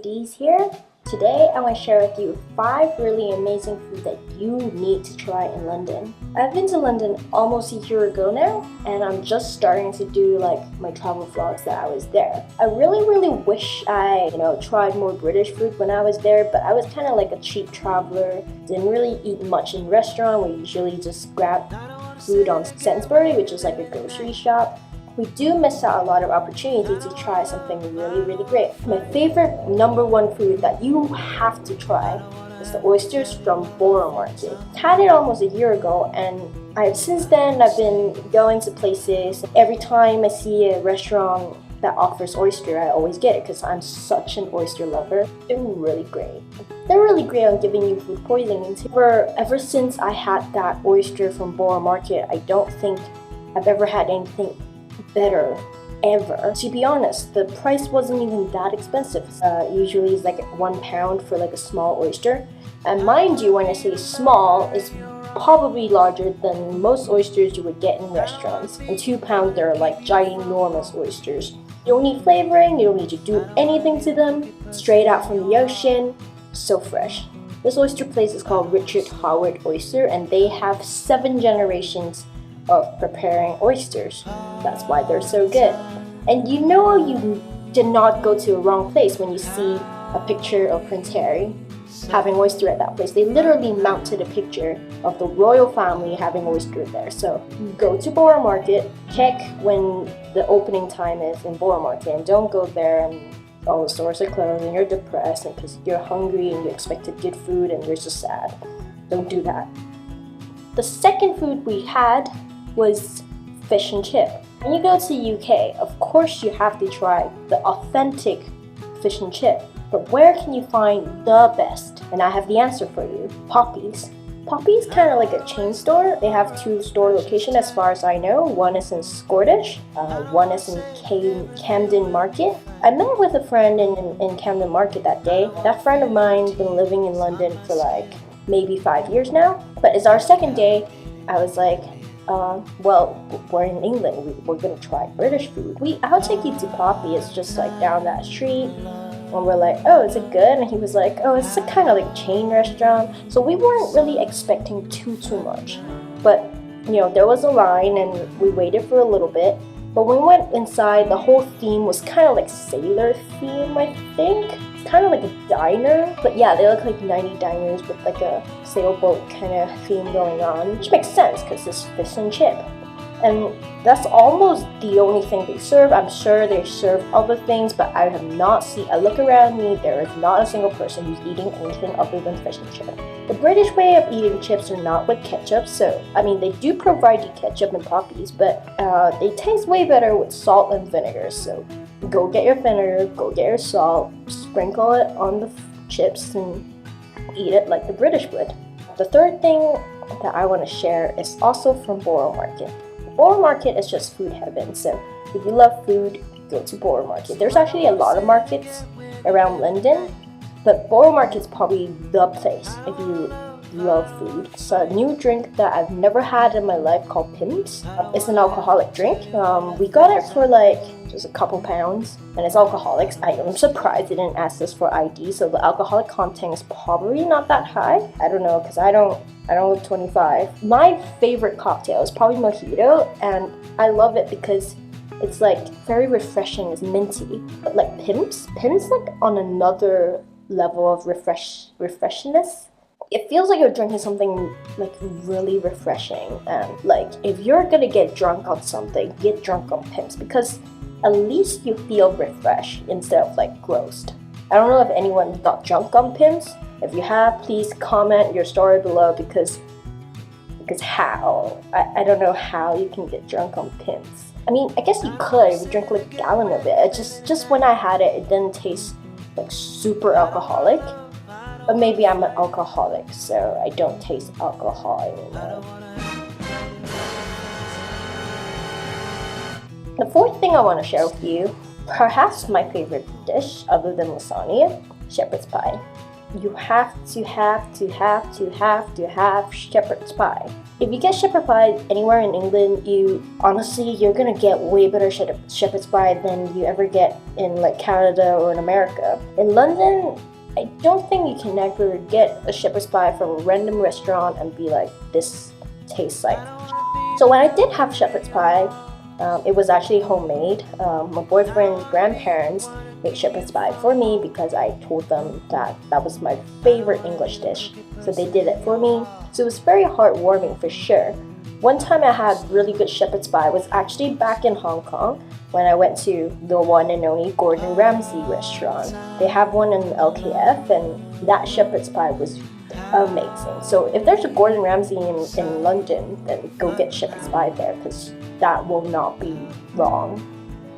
D's here. Today I want to share with you 5 really amazing food that you need to try in London. I've been to London almost a year ago now, and I'm just starting to do my travel vlogs that I was there. I really wish I tried more British food when I was there, but I was kind of like a cheap traveler. Didn't really eat much in restaurant. We usually just grab food on Sainsbury, which is like a grocery shop. We do miss out a lot of opportunity to try something really great. My favorite #1 food that you have to try is the oysters from Borough Market. Had it almost a year ago, and since then I've been going to places. Every time I see a restaurant that offers oyster, I always get it because I'm such an oyster lover. They're really great. They're really great on giving you food poisoning too. Ever since I had that oyster from Borough Market, I don't think I've ever had anything better ever. To be honest, the price wasn't even that expensive. Usually it's like £1 for like a small oyster. And mind you, when I say small, it's probably larger than most oysters you would get in restaurants. And £2, they're like ginormous oysters. You don't need flavoring, you don't need to do anything to them. Straight out from the ocean, so fresh. This oyster place is called Richard Howard Oyster, and they have 7 generations of preparing oysters. That's why they're so good. And you know you did not go to a wrong place when you see a picture of Prince Harry having oyster at that place. They literally mounted a picture of the royal family having oyster there. So go to Borough Market, check when the opening time is in Borough Market, and don't go there and all the stores are closed and you're depressed and because you're hungry and you expected good food and you're just sad. Don't do that. The second food we had was fish and chip. When you go to the UK, of course you have to try the authentic fish and chip. But where can you find the best? And I have the answer for you. Poppy's. Poppy's kind of like a chain store. They have 2 store locations as far as I know. One is in Scottish, one is in Camden Market. I met with a friend in Camden Market that day. That friend of mine's been living in London for maybe 5 years now. But it's our second day. I was like, well, we're in England, we're gonna try British food. I'll take you to Poppy, it's just down that street. And we're like, oh, is it good? And he was like, oh, it's a kind of like chain restaurant. So we weren't really expecting too much. But, there was a line and we waited for a little bit. But when we went inside, the whole theme was kind of like sailor theme, I think. Kind of like a diner, but yeah, they look like 90 diners with like a sailboat kind of theme going on, which makes sense because it's fish and chip. And that's almost the only thing they serve. I'm sure they serve other things, but I have not seen. I look around me, there is not a single person who's eating anything other than fish and chip. The British way of eating chips are not with ketchup, so they do provide you ketchup and Poppy's, but they taste way better with salt and vinegar. So go get your vinegar, go get your salt, sprinkle it on the chips and eat it like the British would. The third thing that I want to share is also from Borough Market. Borough Market is just food heaven, so if you love food, go to Borough Market. There's actually a lot of markets around London, but Borough Market is probably the place if you love food. It's a new drink that I've never had in my life called Pimm's. It's an alcoholic drink. We got it for just a couple pounds, and it's alcoholic. I'm surprised they didn't ask us for ID, so the alcoholic content is probably not that high. I don't know, because I don't look 25. My favorite cocktail is probably mojito, and I love it because it's very refreshing. It's minty. But Pimm's on another level of refreshingness. It feels like you're drinking something really refreshing, and if you're gonna get drunk on something, get drunk on Pimm's because at least you feel refreshed instead of grossed. I don't know if anyone got drunk on Pimm's. If you have, please comment your story below because how? I don't know how you can get drunk on Pimm's. I guess you could if you drink a gallon of it. Just when I had it, it didn't taste super alcoholic. But maybe I'm an alcoholic, so I don't taste alcohol anymore. The fourth thing I want to share with you, perhaps my favorite dish other than lasagna, shepherd's pie. you have to have shepherd's pie. If you get shepherd's pie anywhere in England, you're gonna get way better shepherd's pie than you ever get in like Canada or in America. In London, I don't think you can ever get a shepherd's pie from a random restaurant and be like, this tastes like. So when I did have shepherd's pie, it was actually homemade. My boyfriend's grandparents made shepherd's pie for me because I told them that was my favorite English dish. So they did it for me. So it was very heartwarming for sure. One time I had really good shepherd's pie was actually back in Hong Kong when I went to the one and only Gordon Ramsay restaurant. They have one in LKF and that shepherd's pie was amazing. So if there's a Gordon Ramsay in London, then go get shepherd's pie there because that will not be wrong.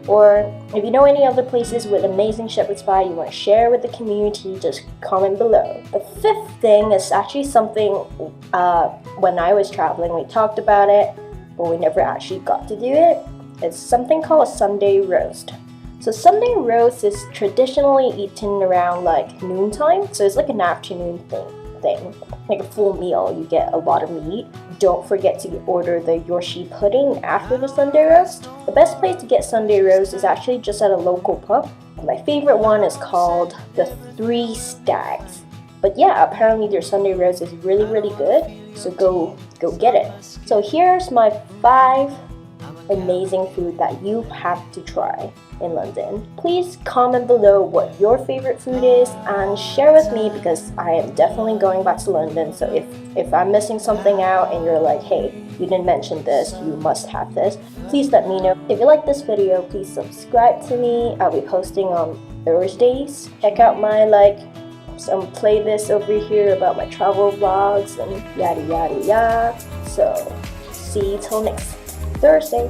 Or if you know any other places with amazing shepherd's pie you want to share with the community, just comment below. The fifth thing is actually something when I was traveling we talked about it, but we never actually got to do it. It's something called a Sunday roast. So Sunday roast is traditionally eaten around like noontime, so it's like an afternoon thing, like a full meal. You get a lot of meat. Don't forget to order the Yorkshire pudding after the Sunday roast. The best place to get Sunday roast is actually just at a local pub. My favorite one is called the Three Stags. But yeah, apparently their Sunday roast is really, really good. So go get it. So here's my 5 amazing food that you have to try in London. Please comment below what your favorite food is and share with me because I am definitely going back to London. So if I'm missing something out and you're like, hey, you didn't mention this, you must have this, please let me know. If you like this video, please subscribe to me. I'll be posting on Thursdays. Check out my some playlists over here about my travel vlogs and yada yada yada. So see you till next Thursday.